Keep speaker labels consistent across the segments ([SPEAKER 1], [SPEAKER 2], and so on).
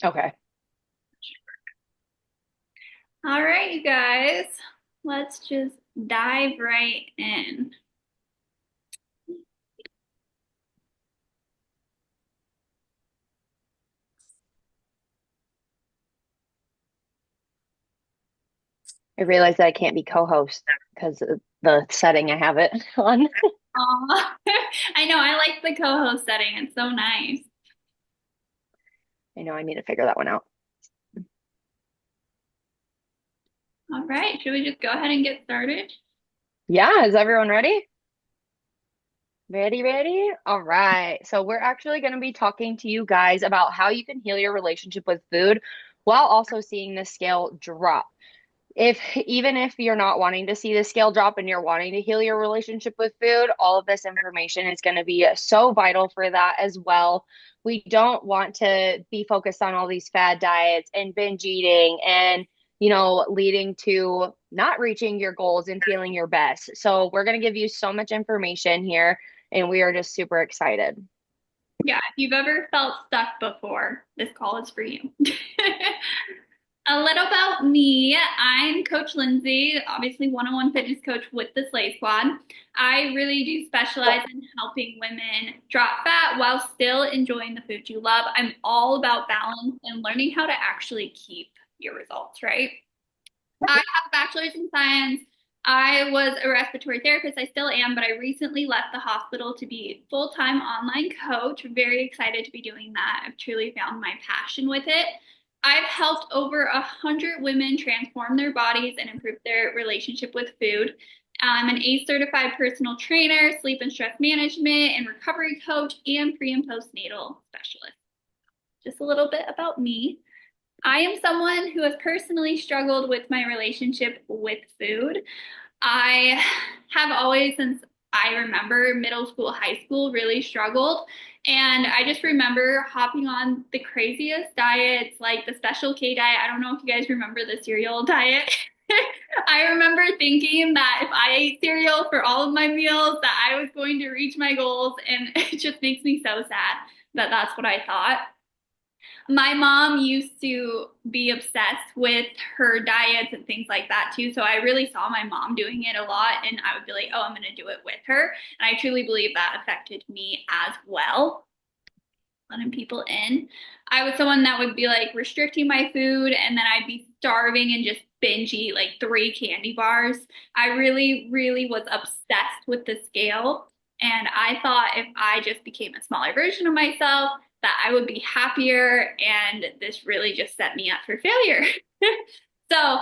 [SPEAKER 1] Okay.
[SPEAKER 2] All right, you guys, let's just dive right in.
[SPEAKER 1] I realize that I can't be co-host because of the setting I have it on.
[SPEAKER 2] Aw. I know, I like the co-host setting. It's so nice.
[SPEAKER 1] I know I need to figure that one out.
[SPEAKER 2] All right, should we just go ahead and get started?
[SPEAKER 1] Yeah, is everyone ready? Ready, ready? All right. So we're actually going to be talking to you guys about how you can heal your relationship with food while also seeing the scale drop. If even if you're not wanting to see the scale drop and you're wanting to heal your relationship with food, all of this information is going to be so vital for that as well. We don't want to be focused on all these fad diets and binge eating and, leading to not reaching your goals and feeling your best. So, we're going to give you so much information here, and we are just super excited.
[SPEAKER 2] Yeah, if you've ever felt stuck before, this call is for you. A little about me. I'm Coach Lindsay, obviously one-on-one fitness coach with the Slay Squad. I really do specialize in helping women drop fat while still enjoying the food you love. I'm all about balance and learning how to actually keep your results, right? I have a bachelor's in science. I was a respiratory therapist. I still am, but I recently left the hospital to be a full-time online coach. Very excited to be doing that. I've truly found my passion with it. I've helped over 100 women transform their bodies and improve their relationship with food. I'm an ACE certified personal trainer, sleep and stress management, and recovery coach, and pre and postnatal specialist. Just a little bit about me. I am someone who has personally struggled with my relationship with food. I have always, since I remember middle school, high school, really struggled. And I just remember hopping on the craziest diets, like the Special K diet. I don't know if you guys remember the cereal diet. I remember thinking that if I ate cereal for all of my meals, that I was going to reach my goals. And it just makes me so sad that that's what I thought. My mom used to be obsessed with her diets and things like that too. So I really saw my mom doing it a lot, and I would be like, oh, I'm going to do it with her. And I truly believe that affected me as well, letting people in. I was someone that would be like restricting my food, and then I'd be starving and just binge eat like 3 candy bars. I really, really was obsessed with the scale. And I thought if I just became a smaller version of myself, that I would be happier. And this really just set me up for failure. So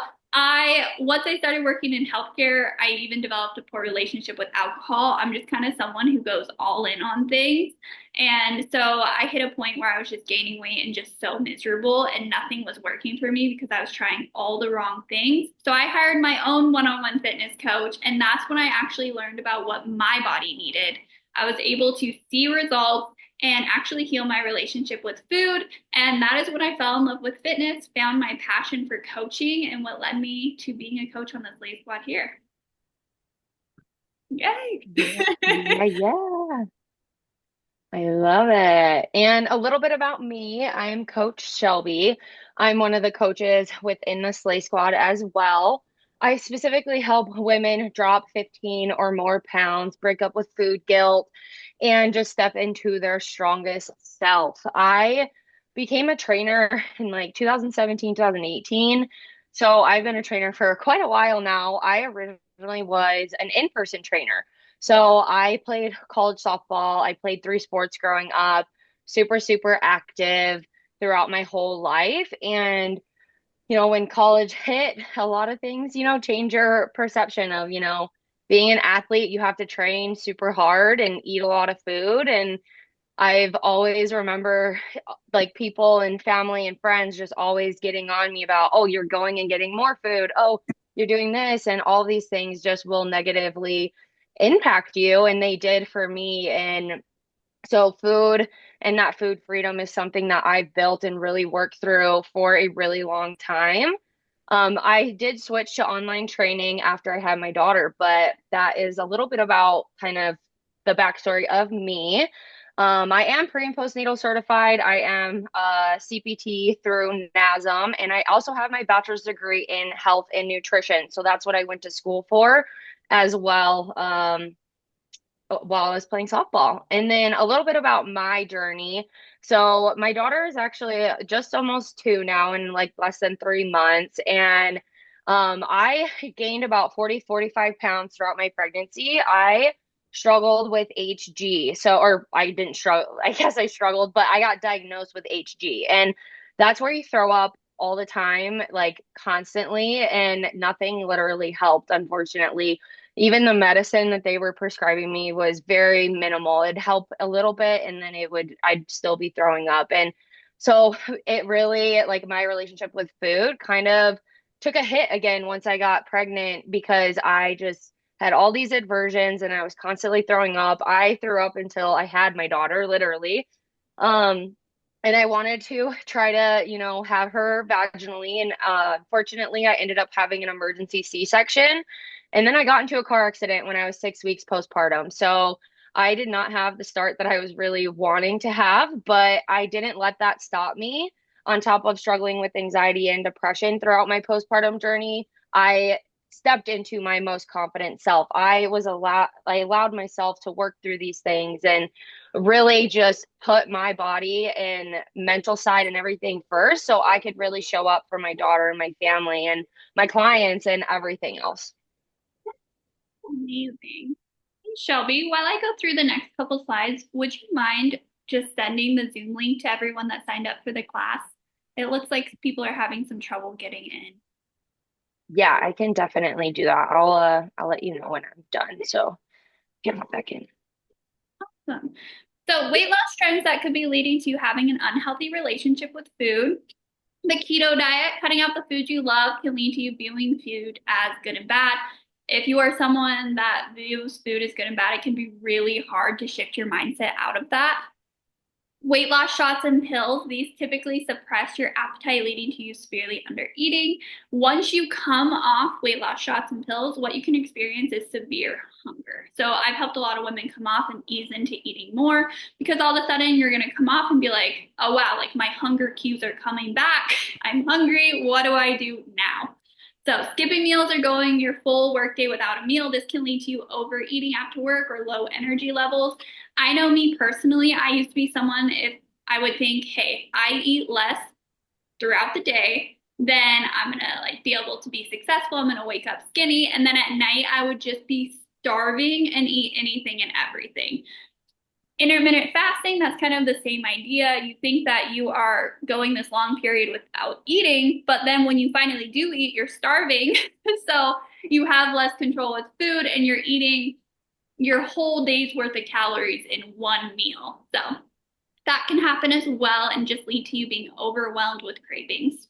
[SPEAKER 2] once I started working in healthcare, I even developed a poor relationship with alcohol. I'm just kind of someone who goes all in on things. And so I hit a point where I was just gaining weight and just so miserable, and nothing was working for me because I was trying all the wrong things. So I hired my own one-on-one fitness coach, and that's when I actually learned about what my body needed. I was able to see results and actually heal my relationship with food. And that is when I fell in love with fitness, found my passion for coaching, and what led me to being a coach on the Slay Squad here. Yay!
[SPEAKER 1] Yeah, yeah, yeah. I love it. And a little bit about me. I'm Coach Shelby. I'm one of the coaches within the Slay Squad as well. I specifically help women drop 15 or more pounds, break up with food guilt, and just step into their strongest self. I became a trainer in like 2017, 2018. So I've been a trainer for quite a while now. I originally was an in-person trainer. So I played college softball. I played 3 sports growing up, super, super active throughout my whole life. And, when college hit, a lot of things, change your perception of, being an athlete, you have to train super hard and eat a lot of food. And I've always remember like people and family and friends just always getting on me about, oh, you're going and getting more food. Oh, you're doing this. And all these things just will negatively impact you. And they did for me. And so food and that food freedom is something that I've built and really worked through for a really long time. I did switch to online training after I had my daughter, but that is a little bit about kind of the backstory of me. I am pre and postnatal certified. I am CPT through NASM, and I also have my bachelor's degree in health and nutrition. So that's what I went to school for as well. While I was playing softball. And then a little bit about my journey. So my daughter is actually just almost two now in like less than 3 months. And I gained about 45 pounds throughout my pregnancy. I struggled with HG. So, or I didn't struggle, I guess I struggled, but I got diagnosed with HG. And that's where you throw up all the time, like constantly, and nothing literally helped, unfortunately. Even the medicine that they were prescribing me was very minimal. It'd help a little bit and then I'd still be throwing up. And so it really, like my relationship with food kind of took a hit again once I got pregnant because I just had all these aversions and I was constantly throwing up. I threw up until I had my daughter, literally. Um, and I wanted to try to, have her vaginally. And fortunately, I ended up having an emergency C-section. And then I got into a car accident when I was 6 weeks postpartum. So I did not have the start that I was really wanting to have, but I didn't let that stop me. On top of struggling with anxiety and depression throughout my postpartum journey, I stepped into my most confident self. I allowed myself to work through these things and really just put my body and mental side and everything first so I could really show up for my daughter and my family and my clients and everything else.
[SPEAKER 2] Amazing. Shelby, while I go through the next couple slides, would you mind just sending the Zoom link to everyone that signed up for the class? It looks like people are having some trouble getting in.
[SPEAKER 1] Yeah, I can definitely do that. I'll let you know when I'm done. So get hop back in.
[SPEAKER 2] Awesome. So weight loss trends that could be leading to having an unhealthy relationship with food. The keto diet, cutting out the foods you love, can lead to you viewing food as good and bad. If you are someone that views food as good and bad, it can be really hard to shift your mindset out of that. Weight loss shots and pills, these typically suppress your appetite, leading to you severely under eating. Once you come off weight loss shots and pills, what you can experience is severe hunger. So I've helped a lot of women come off and ease into eating more because all of a sudden you're going to come off and be like, oh wow, like my hunger cues are coming back. I'm hungry. What do I do now? So skipping meals or going your full workday without a meal, this can lead to you overeating after work or low energy levels. I know me personally, I used to be someone, if I would think, hey, I eat less throughout the day, then I'm gonna like be able to be successful. I'm gonna wake up skinny. And then at night, I would just be starving and eat anything and everything. Intermittent fasting, that's kind of the same idea. You think that you are going this long period without eating, but then when you finally do eat, you're starving. So you have less control with food and you're eating your whole day's worth of calories in one meal. So that can happen as well and just lead to you being overwhelmed with cravings.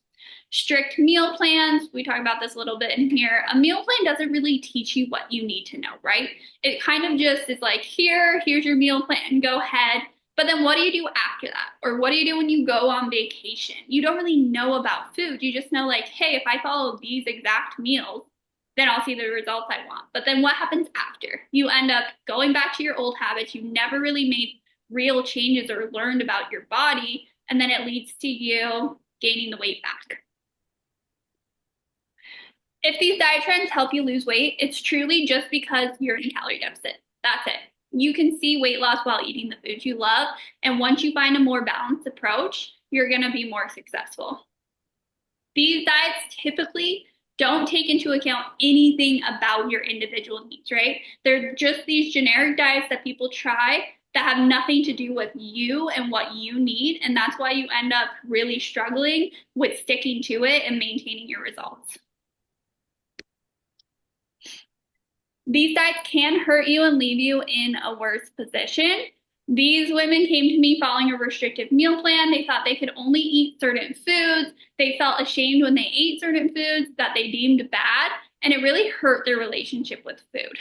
[SPEAKER 2] Strict meal plans, we talk about this a little bit in here. A meal plan doesn't really teach you what you need to know, right? It kind of just is like, here's your meal plan, go ahead. But then what do you do after that? Or what do you do when you go on vacation? You don't really know about food. You just know like, hey, if I follow these exact meals, then I'll see the results I want. But then what happens after? You end up going back to your old habits. You never really made real changes or learned about your body. And then it leads to you gaining the weight back. If these diet trends help you lose weight, it's truly just because you're in a calorie deficit. That's it. You can see weight loss while eating the foods you love. And once you find a more balanced approach, you're going to be more successful. These diets typically don't take into account anything about your individual needs, right? They're just these generic diets that people try that have nothing to do with you and what you need. And that's why you end up really struggling with sticking to it and maintaining your results. These diets can hurt you and leave you in a worse position. These women came to me following a restrictive meal plan. They thought they could only eat certain foods. They felt ashamed when they ate certain foods that they deemed bad, and it really hurt their relationship with food.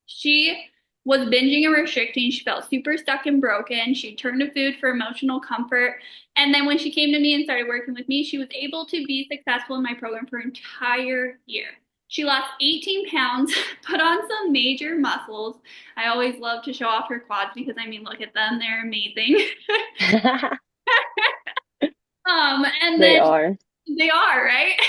[SPEAKER 2] She was binging and restricting. She felt super stuck and broken. She turned to food for emotional comfort. And then when she came to me and started working with me, she was able to be successful in my program for an entire year. She lost 18 pounds, put on some major muscles. I always love to show off her quads because I mean, look at them, they're amazing. And
[SPEAKER 1] They
[SPEAKER 2] then
[SPEAKER 1] are.
[SPEAKER 2] they are, right?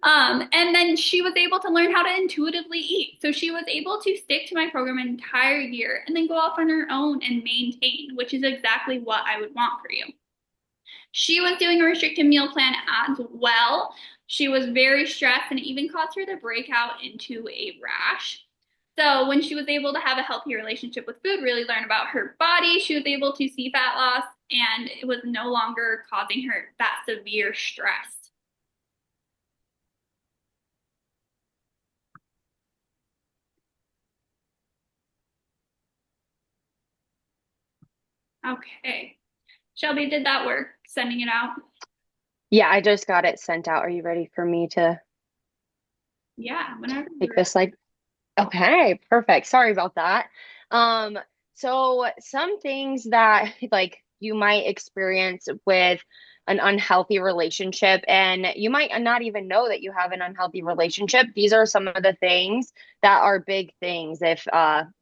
[SPEAKER 2] And then she was able to learn how to intuitively eat. So she was able to stick to my program an entire year and then go off on her own and maintain, which is exactly what I would want for you. She was doing a restricted meal plan as well. She was very stressed and it even caused her to break out into a rash. So when she was able to have a healthy relationship with food, really learn about her body, she was able to see fat loss and it was no longer causing her that severe stress. Okay. Shelby, did that work? Sending it out?
[SPEAKER 1] Yeah, I just got it sent out. Are you ready for me to
[SPEAKER 2] Yeah, whenever
[SPEAKER 1] take
[SPEAKER 2] you're
[SPEAKER 1] this like okay, perfect. Sorry about that. Um, so some things that like you might experience with an unhealthy relationship, and you might not even know that you have an unhealthy relationship. These are some of the things that are big things if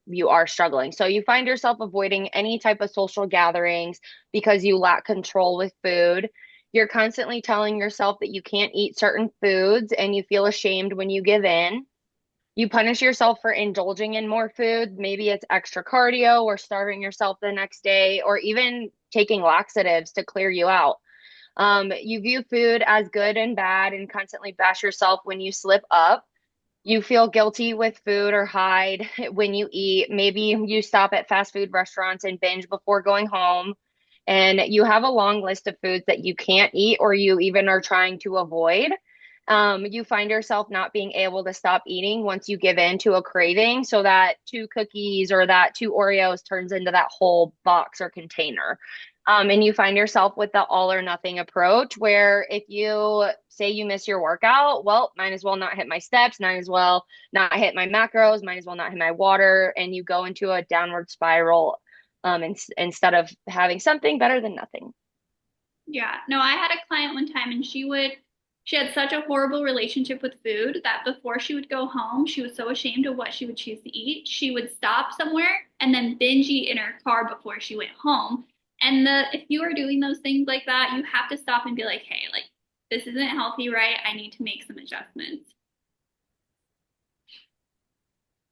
[SPEAKER 1] you are struggling. So you find yourself avoiding any type of social gatherings because you lack control with food. You're constantly telling yourself that you can't eat certain foods, and you feel ashamed when you give in. You punish yourself for indulging in more food. Maybe it's extra cardio or starving yourself the next day or even taking laxatives to clear you out. You view food as good and bad and constantly bash yourself when you slip up. You feel guilty with food or hide when you eat. Maybe you stop at fast food restaurants and binge before going home. And you have a long list of foods that you can't eat or you even are trying to avoid. You find yourself not being able to stop eating once you give in to a craving, so that two cookies or that two Oreos turns into that whole box or container. And you find yourself with the all or nothing approach, where if you say you miss your workout, well, might as well not hit my steps, might as well not hit my macros, might as well not hit my water, and you go into a downward spiral instead of having something better than nothing.
[SPEAKER 2] Yeah. No, I had a client one time and she had such a horrible relationship with food that before she would go home, she was so ashamed of what she would choose to eat. She would stop somewhere and then binge eat in her car before she went home. And if you are doing those things like that, you have to stop and be like, hey, like this isn't healthy, right? I need to make some adjustments.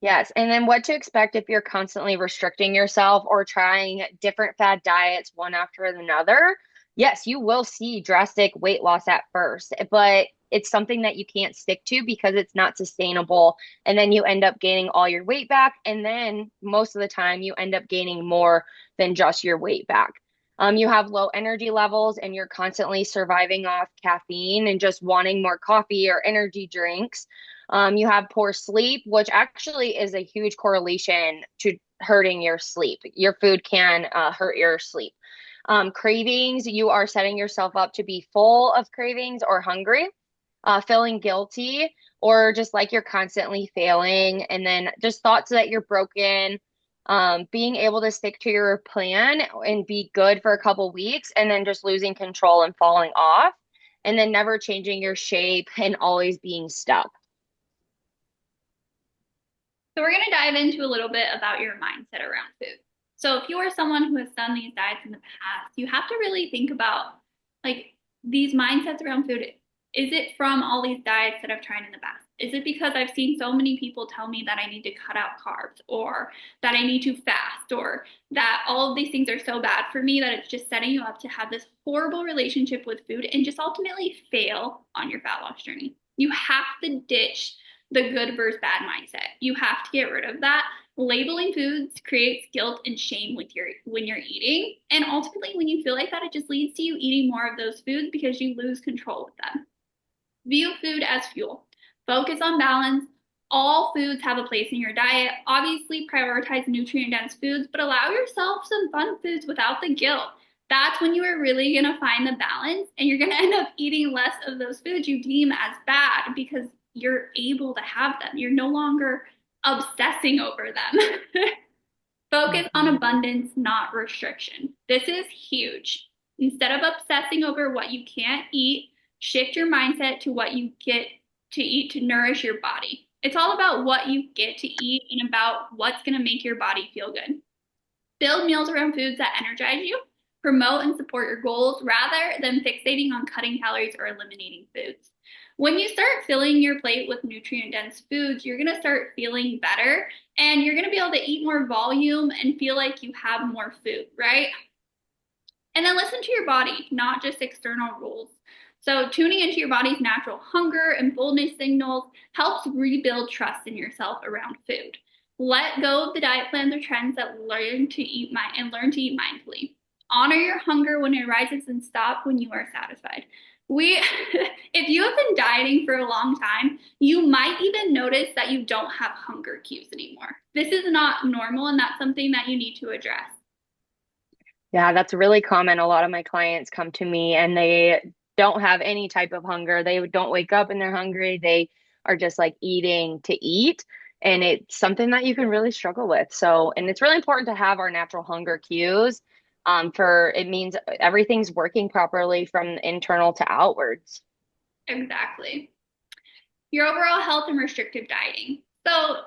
[SPEAKER 1] Yes, and then what to expect if you're constantly restricting yourself or trying different fad diets one after another. Yes, you will see drastic weight loss at first, but it's something that you can't stick to because it's not sustainable. And then you end up gaining all your weight back. And then most of the time, you end up gaining more than just your weight back. You have low energy levels and you're constantly surviving off caffeine and just wanting more coffee or energy drinks. You have poor sleep, which actually is a huge correlation to hurting your sleep. Your food can hurt your sleep. Cravings, you are setting yourself up to be full of cravings or hungry, feeling guilty, or just like you're constantly failing. And then just thoughts that you're broken, being able to stick to your plan and be good for a couple weeks, and then just losing control and falling off, and then never changing your shape and always being stuck.
[SPEAKER 2] So we're going to dive into a little bit about your mindset around food. So if you are someone who has done these diets in the past, you have to really think about like these mindsets around food. Is it from all these diets that I've tried in the past? Is it because I've seen so many people tell me that I need to cut out carbs or that I need to fast or that all of these things are so bad for me that it's just setting you up to have this horrible relationship with food and just ultimately fail on your fat loss journey? You have to ditch the good versus bad mindset. You have to get rid of that. Labeling foods creates guilt and shame with your when you're eating. And ultimately, when you feel like that, it just leads to you eating more of those foods because you lose control with them. View food as fuel. Focus on balance. All foods have a place in your diet. Obviously, prioritize nutrient dense foods, but allow yourself some fun foods without the guilt. That's when you are really going to find the balance and you're going to end up eating less of those foods you deem as bad because you're able to have them. You're no longer obsessing over them. Focus on
[SPEAKER 1] Mhm.
[SPEAKER 2] abundance, not restriction. This is huge. Instead of obsessing over what you can't eat, shift your mindset to what you get to eat to nourish your body. It's all about what you get to eat and about what's going to make your body feel good. Build meals around foods that energize you, promote and support your goals rather than fixating on cutting calories or eliminating foods. When you start filling your plate with nutrient dense foods, you're going to start feeling better and you're going to be able to eat more volume and feel like you have more food, right? And then listen to your body, not just external rules. So, tuning into your body's natural hunger and fullness signals helps rebuild trust in yourself around food. Let go of the diet plans or trends that learn to eat and learn to eat mindfully. Honor your hunger when it arises and stop when you are satisfied. If you have been dieting for a long time, you might even notice that you don't have hunger cues anymore. This is not normal, and that's something that you need to address.
[SPEAKER 1] Yeah, that's really common. A lot of my clients come to me and they don't have any type of hunger. They don't wake up and they're hungry. They are just like eating to eat. And it's something that you can really struggle with. So, and it's really important to have our natural hunger cues, for it means everything's working properly from internal to outwards.
[SPEAKER 2] Exactly. Your overall health and restrictive dieting. So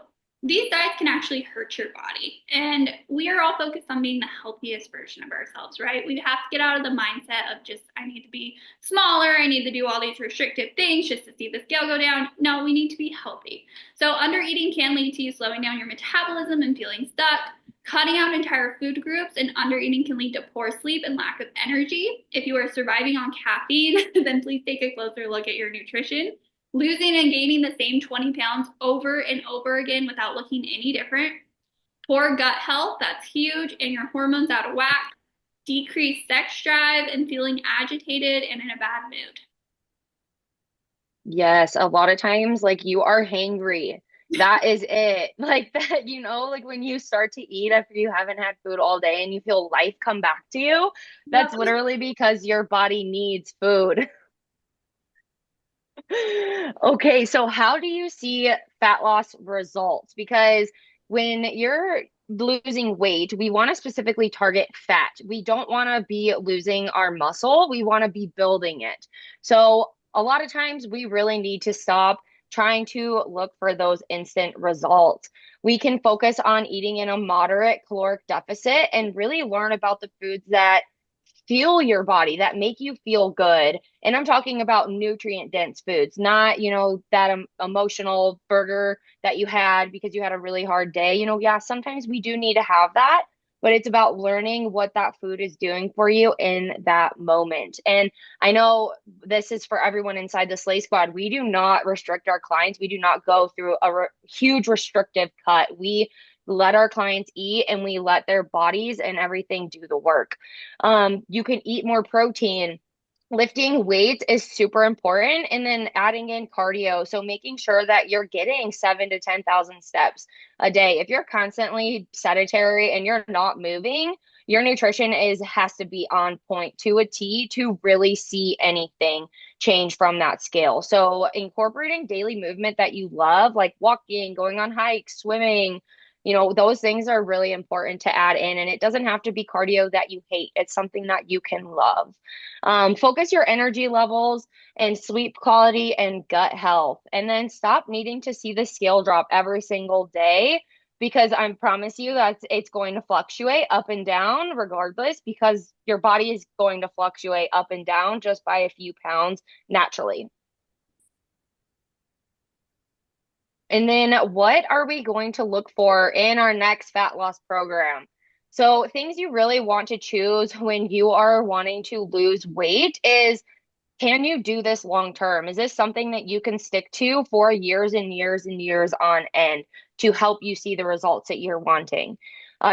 [SPEAKER 2] these diets can actually hurt your body. And we are all focused on being the healthiest version of ourselves, right? We have to get out of the mindset of just, I need to be smaller, I need to do all these restrictive things just to see the scale go down. No, we need to be healthy. So under eating can lead to you slowing down your metabolism and feeling stuck. Cutting out entire food groups and under eating can lead to poor sleep and lack of energy. If you are surviving on caffeine, then please take a closer look at your nutrition. Losing and gaining the same 20 pounds over and over again without looking any different. Poor gut health, that's huge, and your hormones out of whack. Decreased sex drive and feeling agitated and in a bad mood.
[SPEAKER 1] Yes, a lot of times, like you are hangry. That is it. Like that, like when you start to eat after you haven't had food all day and you feel life come back to you,
[SPEAKER 2] Yep.
[SPEAKER 1] that's literally because your body needs food. Okay, so how do you see fat loss results? Because when you're losing weight, we want to specifically target fat. We don't want to be losing our muscle. We want to be building it. So a lot of times we really need to stop trying to look for those instant results. We can focus on eating in a moderate caloric deficit and really learn about the foods that fuel your body, that make you feel good. And I'm talking about nutrient dense foods, not, that emotional burger that you had because you had a really hard day. Yeah, sometimes we do need to have that, but it's about learning what that food is doing for you in that moment. And I know this is for everyone inside the Slay Squad. We do not restrict our clients. We do not go through a huge restrictive cut. We let our clients eat and we let their bodies and everything do the work. You can eat more protein. Lifting weights is super important, and then adding in cardio. So making sure that you're getting 7 to 10,000 steps a day. If you're constantly sedentary and you're not moving, your nutrition has to be on point to a T to really see anything change from that scale. So incorporating daily movement that you love, like walking, going on hikes, swimming, those things are really important to add in. And it doesn't have to be cardio that you hate. It's something that you can love. Focus your energy levels and sleep quality and gut health. And then stop needing to see the scale drop every single day, because I promise you that it's going to fluctuate up and down regardless, because your body is going to fluctuate up and down just by a few pounds naturally. And then what are we going to look for in our next fat loss program? So, things you really want to choose when you are wanting to lose weight is, can you do this long term? Is this something that you can stick to for years and years and years on end to help you see the results that you're wanting?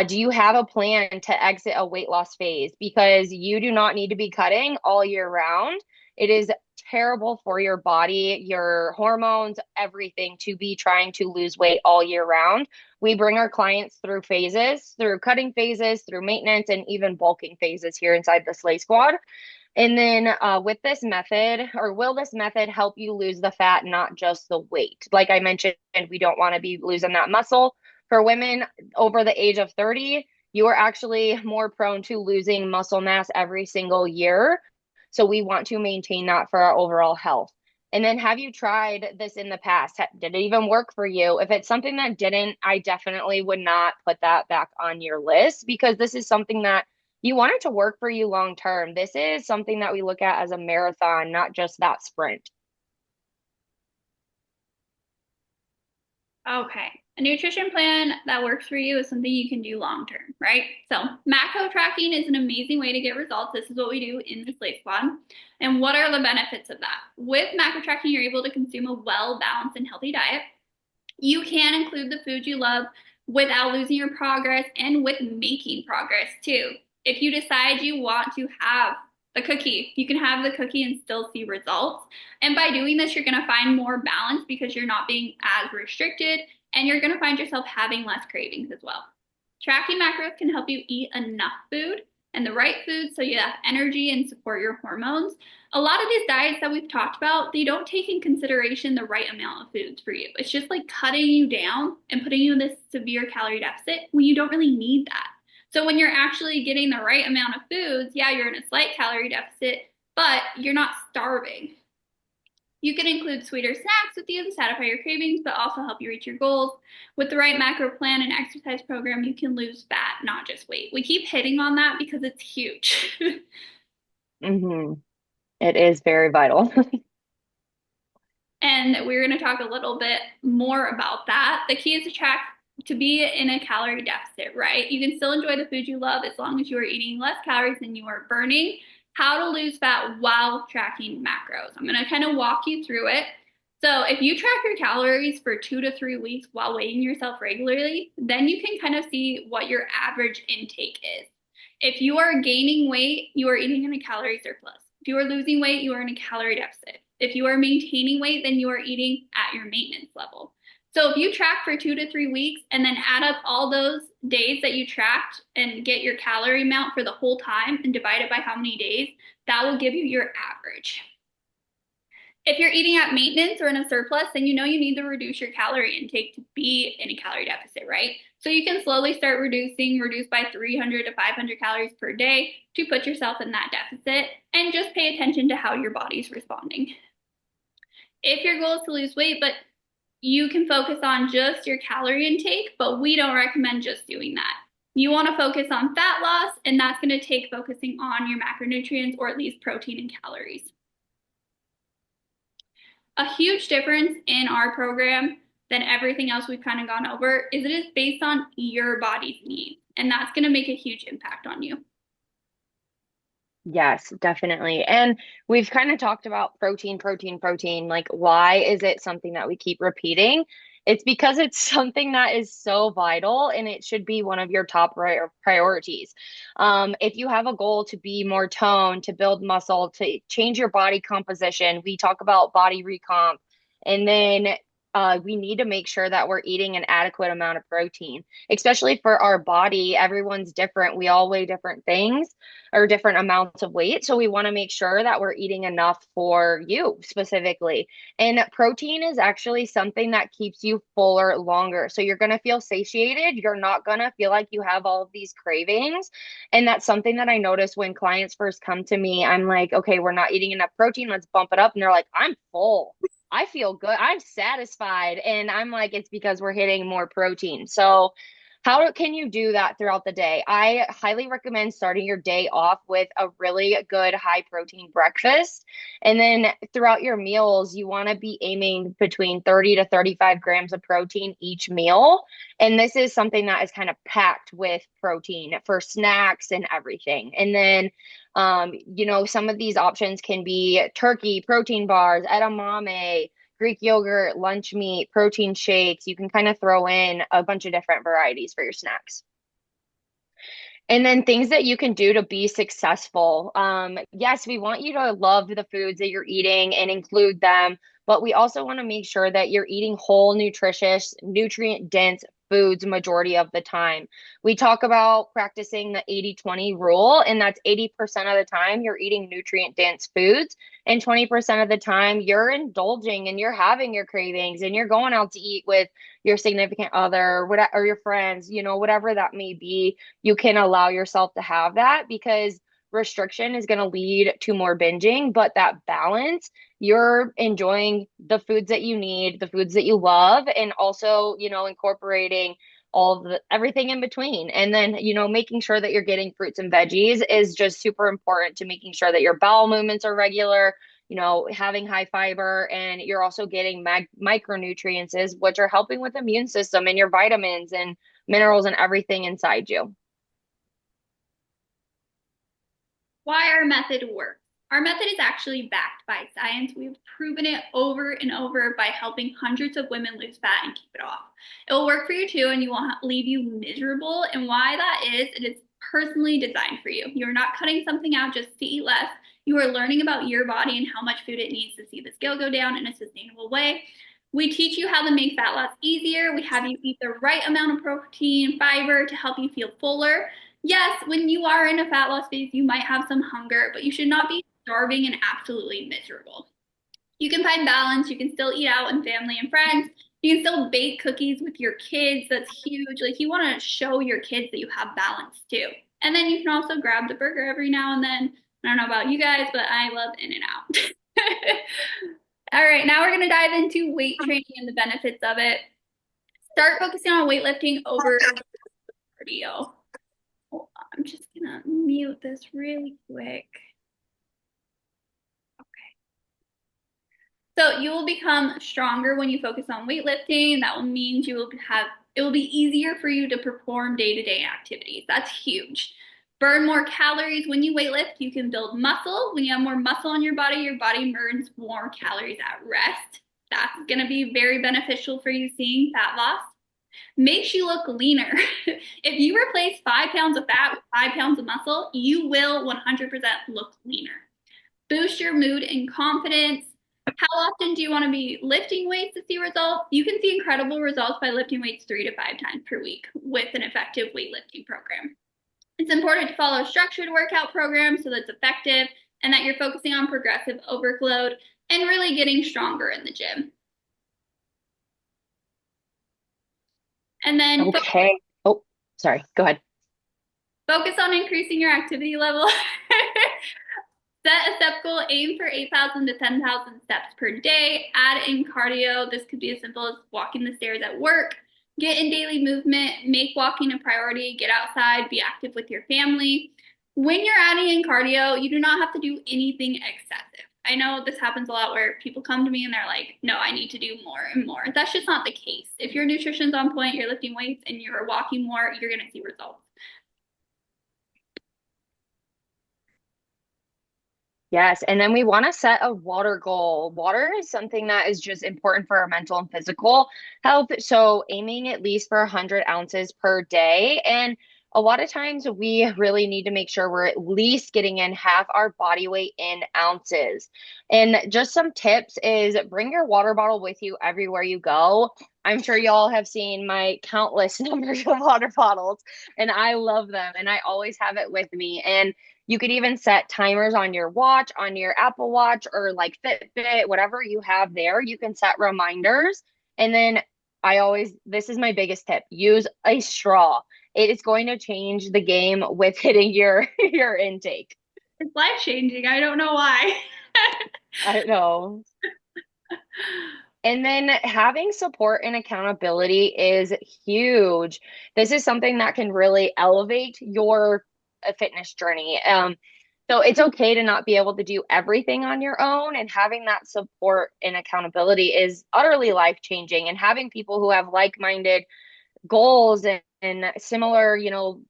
[SPEAKER 1] Do you have a plan to exit a weight loss phase? Because you do not need to be cutting all year round. It is terrible for your body, your hormones, everything to be trying to lose weight all year round. We bring our clients through phases, through cutting phases, through maintenance, and even bulking phases here inside the Slay Squad. And then with this method, or will this method help you lose the fat, not just the weight? Like I mentioned, we don't want to be losing that muscle. For women over the age of 30, you are actually more prone to losing muscle mass every single year. So we want to maintain that for our overall health. And then have you tried this in the past? Did it even work for you? If it's something that didn't, I definitely would not put that back on your list because this is something that you want it to work for you long term. This is something that we look at as a marathon, not just that sprint.
[SPEAKER 2] Okay. A nutrition plan that works for you is something you can do long term, right? So, macro tracking is an amazing way to get results. This is what we do in the Slate Squad. And what are the benefits of that? With macro tracking, you're able to consume a well balanced and healthy diet. You can include the food you love without losing your progress and with making progress too. If you decide you want to have the cookie, you can have the cookie and still see results. And by doing this, you're going to find more balance because you're not being as restricted and you're going to find yourself having less cravings as well. Tracking macros can help you eat enough food and the right food so you have energy and support your hormones. A lot of these diets that we've talked about, they don't take in consideration the right amount of foods for you. It's just like cutting you down and putting you in this severe calorie deficit when you don't really need that. So when you're actually getting the right amount of foods, yeah, you're in a slight calorie deficit, but you're not starving. You can include sweeter snacks with you to satisfy your cravings, but also help you reach your goals. With the right macro plan and exercise program, you can lose fat, not just weight. We keep hitting on that because it's huge.
[SPEAKER 1] Hmm. It is very vital.
[SPEAKER 2] And we're going to talk a little bit more about that. The key is to track to be in a calorie deficit, right? You can still enjoy the food you love as long as you are eating less calories than you are burning. How to lose fat while tracking macros. I'm going to kind of walk you through it. So, if you track your calories for 2 to 3 weeks while weighing yourself regularly, then you can kind of see what your average intake is. If you are gaining weight, you are eating in a calorie surplus. If you are losing weight, you are in a calorie deficit. If you are maintaining weight, then you are eating at your maintenance level. So if you track for 2 to 3 weeks and then add up all those days that you tracked and get your calorie amount for the whole time and divide it by how many days, that will give you your average. If you're eating at maintenance or in a surplus, then you know you need to reduce your calorie intake to be in a calorie deficit, right? So you can slowly start reduce by 300 to 500 calories per day to put yourself in that deficit and just pay attention to how your body's responding. If your goal is to lose weight, but you can focus on just your calorie intake, but we don't recommend just doing that. You want to focus on fat loss, and that's going to take focusing on your macronutrients or at least protein and calories. A huge difference in our program than everything else we've kind of gone over is it is based on your body's needs, and that's going to make a huge impact on you.
[SPEAKER 1] Yes, definitely. And we've kind of talked about protein, protein, protein. Like, why is it something that we keep repeating? It's because it's something that is so vital and it should be one of your top priorities. If you have a goal to be more toned, to build muscle, to change your body composition, we talk about body recomp. And then we need to make sure that we're eating an adequate amount of protein, especially for our body. Everyone's different. We all weigh different things or different amounts of weight. So we want to make sure that we're eating enough for you specifically. And protein is actually something that keeps you fuller longer. So you're going to feel satiated. You're not going to feel like you have all of these cravings. And that's something that I notice when clients first come to me. I'm like, okay, we're not eating enough protein. Let's bump it up. And they're like, I'm full. I feel good. I'm satisfied. And I'm like, it's because we're hitting more protein. So how can you do that throughout the day? I highly recommend starting your day off with a really good high protein breakfast. And then throughout your meals, you want to be aiming between 30 to 35 grams of protein each meal. And this is something that is kind of packed with protein for snacks and everything. And then some of these options can be turkey, protein bars, edamame, Greek yogurt, lunch meat, protein shakes. You can kind of throw in a bunch of different varieties for your snacks. And then things that you can do to be successful. Yes, we want you to love the foods that you're eating and include them, but we also want to make sure that you're eating whole, nutritious, nutrient dense foods majority of the time. We talk about practicing the 80-20 rule, and that's 80% of the time you're eating nutrient dense foods, and 20% of the time you're indulging and you're having your cravings and you're going out to eat with your significant other or your friends, whatever that may be. You can allow yourself to have that because restriction is going to lead to more binging, but that balance, you're enjoying the foods that you need, the foods that you love, and also, incorporating all of the everything in between. And then, making sure that you're getting fruits and veggies is just super important to making sure that your bowel movements are regular, having high fiber, and you're also getting micronutrients, which are helping with immune system and your vitamins and minerals and everything inside you.
[SPEAKER 2] Why our method works. Our method is actually backed by science. We've proven it over and over by helping hundreds of women lose fat and keep it off. It will work for you too, and you won't leave you miserable. And why that is, it is personally designed for you. You're not cutting something out just to eat less. You are learning about your body and how much food it needs to see the scale go down in a sustainable way. We teach you how to make fat loss easier. We have you eat the right amount of protein, fiber to help you feel fuller. Yes, when you are in a fat loss phase, you might have some hunger, but you should not be starving and absolutely miserable. You can find balance. You can still eat out with family and friends. You can still bake cookies with your kids. That's huge. Like you want to show your kids that you have balance too. And then you can also grab the burger every now and then. I don't know about you guys, but I love In-N-Out. All right, now we're going to dive into weight training and the benefits of it. Start focusing on weightlifting over cardio. Hold on, I'm just going to mute this really quick. So you will become stronger when you focus on weightlifting. That will mean it will be easier for you to perform day-to-day activities. That's huge. Burn more calories. When you weightlift, you can build muscle. When you have more muscle on your body burns more calories at rest. That's going to be very beneficial for you seeing fat loss. Makes you look leaner. If you replace 5 pounds of fat with 5 pounds of muscle, you will 100% look leaner. Boost your mood and confidence. How often do you want to be lifting weights to see results? You can see incredible results by lifting weights 3 to 5 times per week with an effective weightlifting program. It's important to follow a structured workout program so that's effective and that you're focusing on progressive overload and really getting stronger in the gym. And then
[SPEAKER 1] Okay. Oh, sorry. Go ahead.
[SPEAKER 2] Focus on increasing your activity level. Set a step goal, aim for 8,000 to 10,000 steps per day. Add in cardio. This could be as simple as walking the stairs at work. Get in daily movement, make walking a priority, get outside, be active with your family. When you're adding in cardio, you do not have to do anything excessive. I know this happens a lot where people come to me and they're like, no, I need to do more and more. That's just not the case. If your nutrition's on point, you're lifting weights and you're walking more, you're going to see results.
[SPEAKER 1] Yes, and then we want to set a water goal. Water is something that is just important for our mental and physical health. So aiming at least for 100 ounces per day. And a lot of times we really need to make sure we're at least getting in half our body weight in ounces. And just some tips is bring your water bottle with you everywhere you go. I'm sure y'all have seen my countless numbers of water bottles, and I love them, and I always have it with me. And you could even set timers on your watch, on your Apple Watch, or like Fitbit, whatever you have there. You can set reminders. And then this is my biggest tip, use a straw. It is going to change the game with hitting your intake.
[SPEAKER 2] It's life changing. I don't know why.
[SPEAKER 1] I don't know. And then having support and accountability is huge. This is something that can really elevate your fitness journey. So it's okay to not be able to do everything on your own, and having that support and accountability is utterly life changing. And having people who have like-minded goals and similar,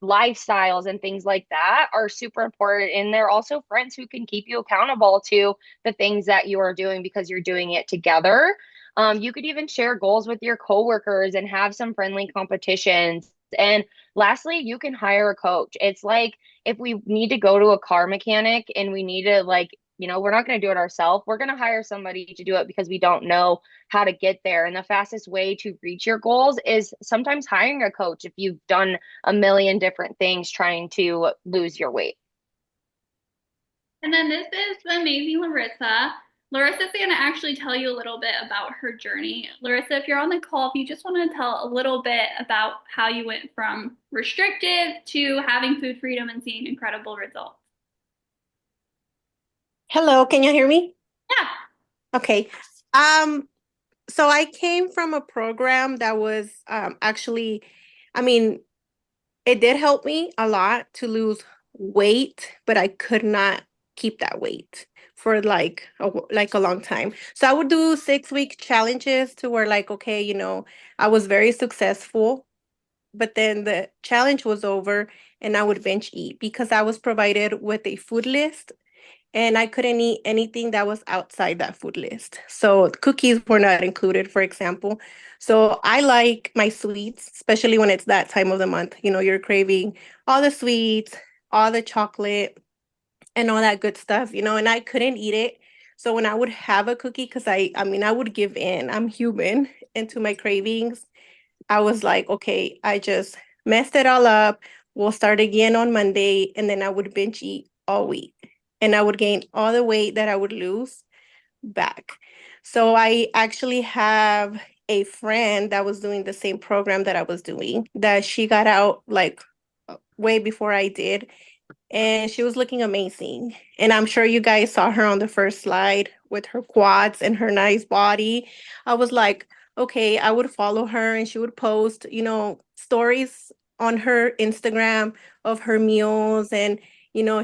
[SPEAKER 1] lifestyles and things like that are super important. And they're also friends who can keep you accountable to the things that you are doing because you're doing it together. You could even share goals with your coworkers and have some friendly competitions. And lastly, you can hire a coach. It's like if we need to go to a car mechanic and we need to we're not going to do it ourselves. We're going to hire somebody to do it because we don't know how to get there. And the fastest way to reach your goals is sometimes hiring a coach if you've done a million different things trying to lose your weight.
[SPEAKER 2] And then this is the amazing Larissa. Larissa's going to actually tell you a little bit about her journey. Larissa, if you're on the call, if you just want to tell a little bit about how you went from restrictive to having food freedom and seeing incredible results.
[SPEAKER 3] Hello, can you hear me?
[SPEAKER 2] Yeah.
[SPEAKER 3] Okay. Um, so I came from a program that was actually, I mean, it did help me a lot to lose weight, but I could not keep that weight for like a long time. So I would do 6 week challenges to where like, okay, I was very successful, but then the challenge was over and I would binge eat because I was provided with a food list and I couldn't eat anything that was outside that food list. So cookies were not included, for example. So I like my sweets, especially when it's that time of the month. You're craving all the sweets, all the chocolate, and all that good stuff, and I couldn't eat it. So when I would have a cookie, because I would give in, I'm human, into my cravings. I was like, okay, I just messed it all up. We'll start again on Monday. And then I would binge eat all week. And I would gain all the weight that I would lose back. So I actually have a friend that was doing the same program that I was doing, that she got out like way before I did, and she was looking amazing. And I'm sure you guys saw her on the first slide with her quads and her nice body. I was like, okay, I would follow her and she would post, stories on her Instagram of her meals, and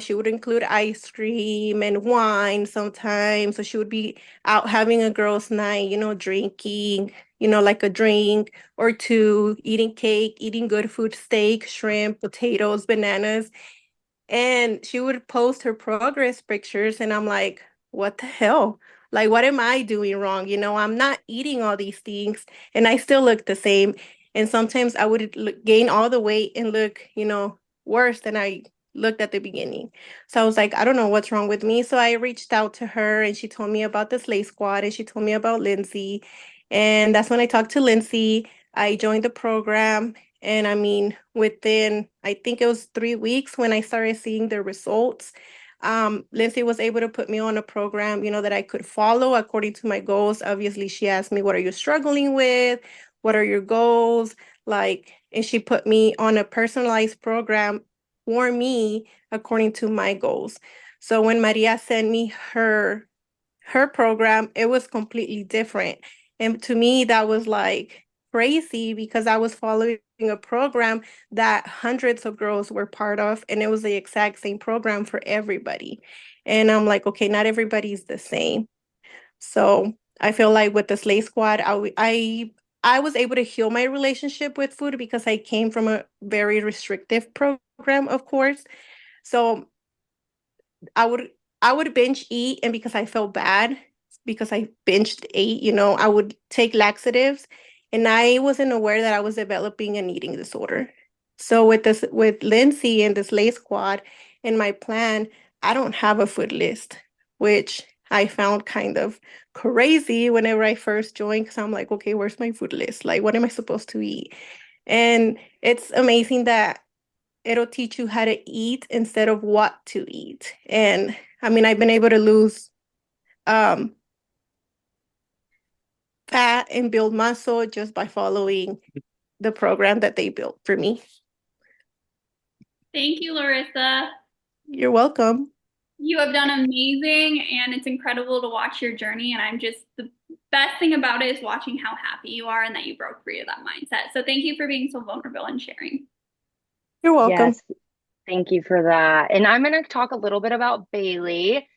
[SPEAKER 3] she would include ice cream and wine sometimes. So she would be out having a girls' night, drinking, like a drink or two, eating cake, eating good food, steak, shrimp, potatoes, bananas, and she would post her progress pictures, and I'm like, what the hell? Like, what am I doing wrong? I'm not eating all these things and I still look the same. And sometimes I would gain all the weight and look, worse than I looked at the beginning. So I was like, I don't know what's wrong with me. So I reached out to her and she told me about the Slay Squad and she told me about Lindsay. And that's when I talked to Lindsay. I joined the program, and within, I think it was 3 weeks when I started seeing the results. Lindsay was able to put me on a program, that I could follow according to my goals. Obviously, she asked me, what are you struggling with? What are your goals? And she put me on a personalized program for me according to my goals. So when Maria sent me her program, it was completely different. And to me, that was like crazy because I was following a program that hundreds of girls were part of, and it was the exact same program for everybody. And I'm like, okay, not everybody's the same. So I feel like with the Slay Squad, I was able to heal my relationship with food because I came from a very restrictive program, of course. So I would I would binge eat, and because I felt bad because I binged ate, I would take laxatives, and I wasn't aware that I was developing an eating disorder. So with Lindsay and this Lay Squad in my plan, I don't have a food list, which I found kind of crazy whenever I first joined, because I'm like, okay, where's my food list? Like, what am I supposed to eat? And it's amazing that it'll teach you how to eat instead of what to eat. And I've been able to lose um, fat and build muscle just by following the program that they built for me.
[SPEAKER 2] Thank you, Larissa.
[SPEAKER 3] You're welcome.
[SPEAKER 2] You have done amazing, and it's incredible to watch your journey. And the best thing about it is watching how happy you are and that you broke free of that mindset. So thank you for being so vulnerable and sharing.
[SPEAKER 3] You're welcome.
[SPEAKER 1] Yes, thank you for that. And I'm going to talk a little bit about Bailey.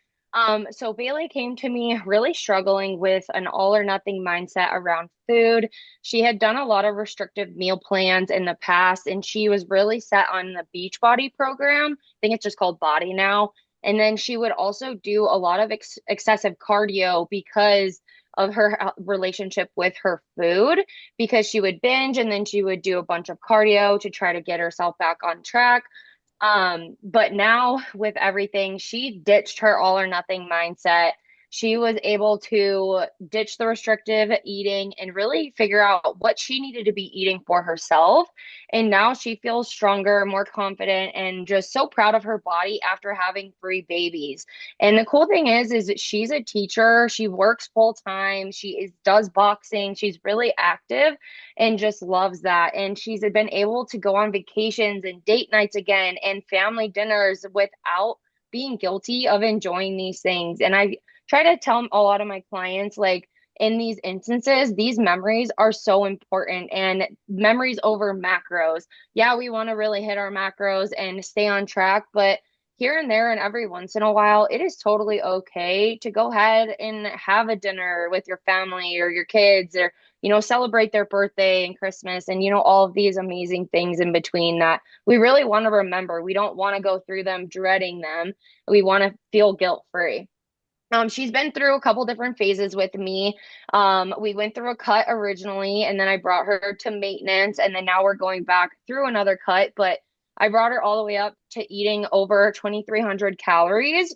[SPEAKER 1] So Bailey came to me really struggling with an all or nothing mindset around food. She had done a lot of restrictive meal plans in the past, and she was really set on the Beachbody program. I think it's just called Body now. And then she would also do a lot of excessive cardio because of her relationship with her food, because she would binge and then she would do a bunch of cardio to try to get herself back on track. But now with everything, she ditched her all or nothing mindset. She was able to ditch the restrictive eating and really figure out what she needed to be eating for herself. And now she feels stronger, more confident, and just so proud of her body after having three babies. And the cool thing is that she's a teacher. She works full time. Does boxing. She's really active and just loves that. And she's been able to go on vacations and date nights again and family dinners without being guilty of enjoying these things. And I try to tell a lot of my clients, like, in these instances, these memories are so important and memories over macros. Yeah, we want to really hit our macros and stay on track, but here and there and every once in a while, it is totally okay to go ahead and have a dinner with your family or your kids, or, celebrate their birthday and Christmas and, all of these amazing things in between that we really want to remember. We don't want to go through them dreading them. We want to feel guilt free. She's been through a couple different phases with me. We went through a cut originally, and then I brought her to maintenance, and then now we're going back through another cut. But I brought her all the way up to eating over 2,300 calories.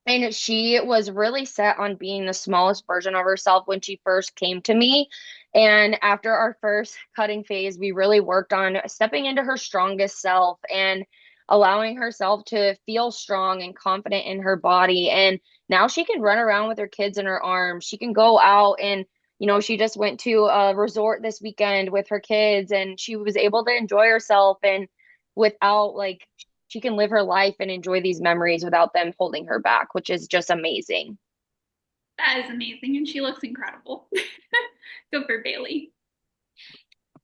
[SPEAKER 1] And she was really set on being the smallest version of herself when she first came to me. And after our first cutting phase, we really worked on stepping into her strongest self and allowing herself to feel strong and confident in her body. And now she can run around with her kids in her arms. She can go out and, she just went to a resort this weekend with her kids and she was able to enjoy herself and without like she can live her life and enjoy these memories without them holding her back, which is just amazing.
[SPEAKER 2] That is amazing, and she looks incredible. Good for Bailey.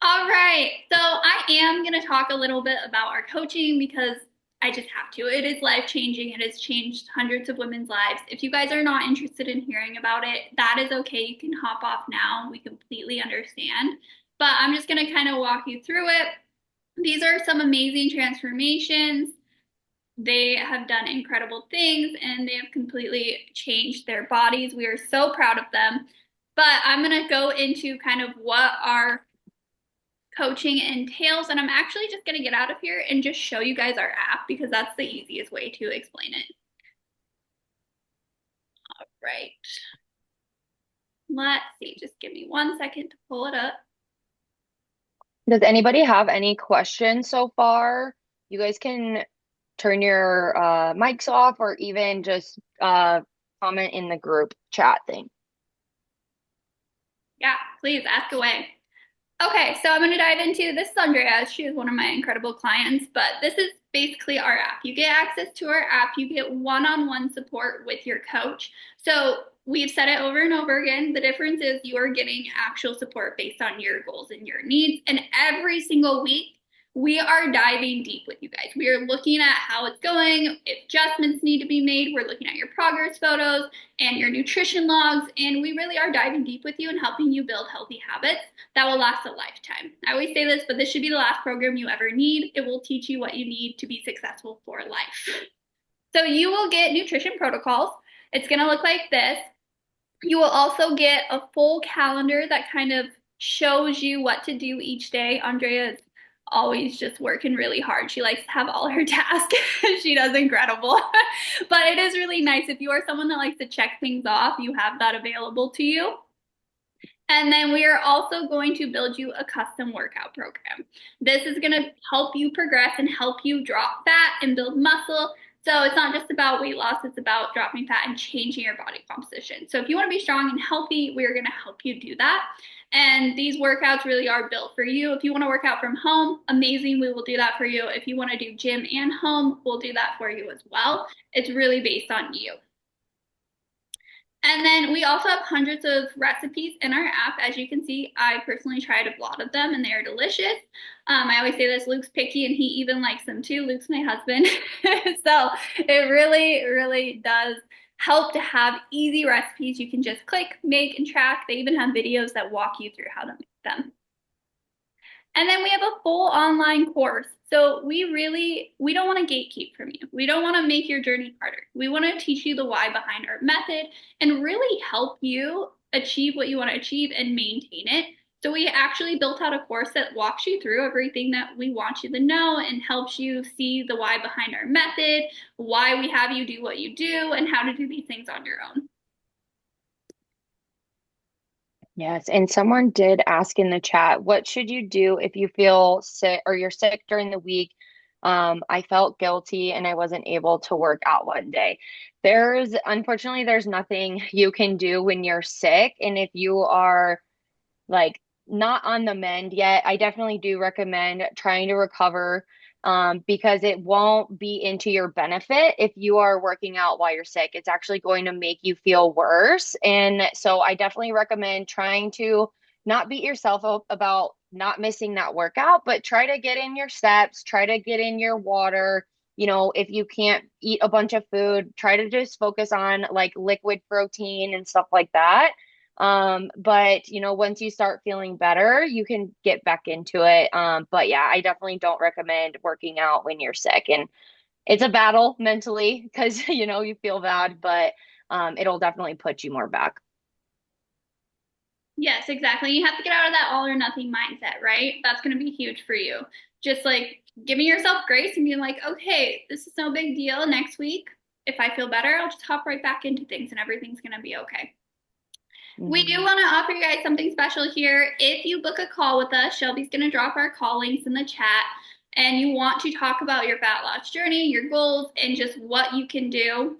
[SPEAKER 2] All right, so I am going to talk a little bit about our coaching because I just have to. It is life changing. It has changed hundreds of women's lives. If you guys are not interested in hearing about it, that is okay. You can hop off now. We completely understand. But I'm just going to kind of walk you through it. These are some amazing transformations. They have done incredible things and they have completely changed their bodies. We are so proud of them. But I'm going to go into kind of what our coaching entails. And I'm actually just going to get out of here and just show you guys our app because that's the easiest way to explain it. All right. Let's see. Just give me 1 second to pull it up.
[SPEAKER 1] Does anybody have any questions so far? You guys can turn your mics off or even just comment in the group chat thing.
[SPEAKER 2] Yeah, please ask away. Okay, so I'm going to dive into this is Andrea. She is one of my incredible clients, but this is basically our app. You get access to our app. You get one-on-one support with your coach. So we've said it over and over again. The difference is you are getting actual support based on your goals and your needs. And every single week, we are diving deep with you guys. We are looking at how it's going, if adjustments need to be made. We're looking at your progress photos and your nutrition logs. And we really are diving deep with you and helping you build healthy habits that will last a lifetime. I always say this, but this should be the last program you ever need. It will teach you what you need to be successful for life. So you will get nutrition protocols. It's going to look like this. You will also get a full calendar that kind of shows you what to do each day. Andrea is always just working really hard. She likes to have all her tasks. She does incredible. But it is really nice. If you are someone that likes to check things off, you have that available to you. And then we are also going to build you a custom workout program. This is going to help you progress and help you drop fat and build muscle. So it's not just about weight loss, it's about dropping fat and changing your body composition. So if you want to be strong and healthy, we're going to help you do that. And these workouts really are built for you. If you want to work out from home, amazing, we will do that for you. If you want to do gym and home, we'll do that for you as well. It's really based on you. And then we also have hundreds of recipes in our app. As you can see, I personally tried a lot of them and they're delicious. I always say this, Luke's picky and he even likes them too. Luke's my husband. So it really, really does help to have easy recipes you can just click, make, and track. They even have videos that walk you through how to make them. And then we have a full online course. So we don't want to gatekeep from you. We don't want to make your journey harder. We want to teach you the why behind our method and really help you achieve what you want to achieve and maintain it. So we actually built out a course that walks you through everything that we want you to know and helps you see the why behind our method, why we have you do what you do, and how to do these things on your own.
[SPEAKER 1] Yes, and someone did ask in the chat, what should you do if you feel sick or you're sick during the week? I felt guilty and I wasn't able to work out one day. Unfortunately, there's nothing you can do when you're sick. And if you are like not on the mend yet, I definitely do recommend trying to recover because it won't be into your benefit if you are working out while you're sick. It's actually going to make you feel worse. And so I definitely recommend trying to not beat yourself up about not missing that workout, but try to get in your steps, try to get in your water. If you can't eat a bunch of food, try to just focus on like liquid protein and stuff like that. But once you start feeling better, you can get back into it. But yeah, I definitely don't recommend working out when you're sick. And it's a battle mentally because you feel bad, but it'll definitely put you more back.
[SPEAKER 2] Yes, exactly. You have to get out of that all or nothing mindset, right? That's going to be huge for you. Just like giving yourself grace and being like, okay, this is no big deal. Next week, if I feel better, I'll just hop right back into things and everything's going to be okay. We do
[SPEAKER 1] Mhm.
[SPEAKER 2] want to offer you guys something special here. If you book a call with us, Shelby's going to drop our call links in the chat, and you want to talk about your fat loss journey, your goals, and just what you can do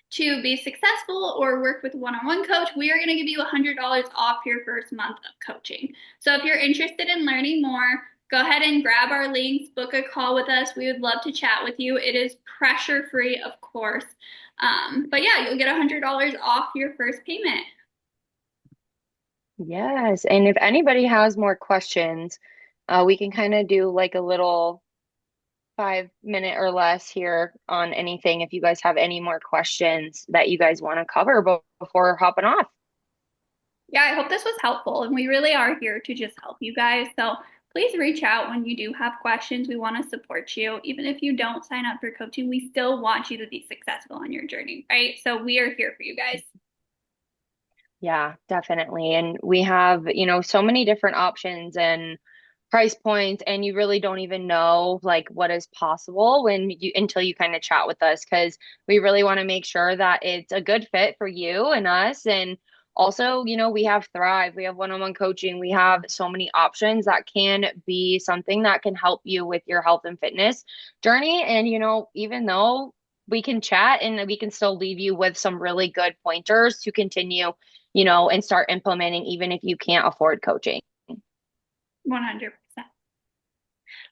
[SPEAKER 2] to be successful or work with a one-on-one coach, we are going to give you $100 off your first month of coaching. So if you're interested in learning more, go ahead and grab our links, book a call with us. We would love to chat with you. It is pressure free, of course. But yeah, you'll get $100 off your first payment.
[SPEAKER 1] Yes. And if anybody has more questions, we can kind of do like a little 5 minute or less here on anything if you guys have any more questions that you guys want to cover before hopping off.
[SPEAKER 2] Yeah, I hope this was helpful. And we really are here to just help you guys. So please reach out when you do have questions. We want to support you. Even if you don't sign up for coaching, we still want you to be successful on your journey, right? So we are here for you guys.
[SPEAKER 1] Yeah, definitely. And we have, so many different options and price points, and you really don't even know like what is possible until you kind of chat with us because we really want to make sure that it's a good fit for you and us. And also, we have Thrive, we have one-on-one coaching, we have so many options that can be something that can help you with your health and fitness journey. And even though we can chat and we can still leave you with some really good pointers to continue and start implementing even if you can't afford coaching.
[SPEAKER 2] 100%.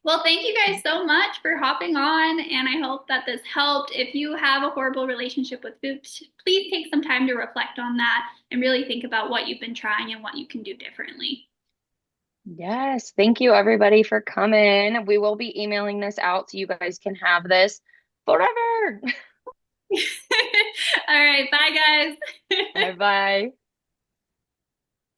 [SPEAKER 2] Well, thank you guys so much for hopping on, and I hope that this helped. If you have a horrible relationship with food, please take some time to reflect on that and really think about what you've been trying and what you can do differently.
[SPEAKER 1] Yes, thank you everybody for coming. We will be emailing this out so you guys can have this forever.
[SPEAKER 2] All right, bye guys.
[SPEAKER 1] Bye bye.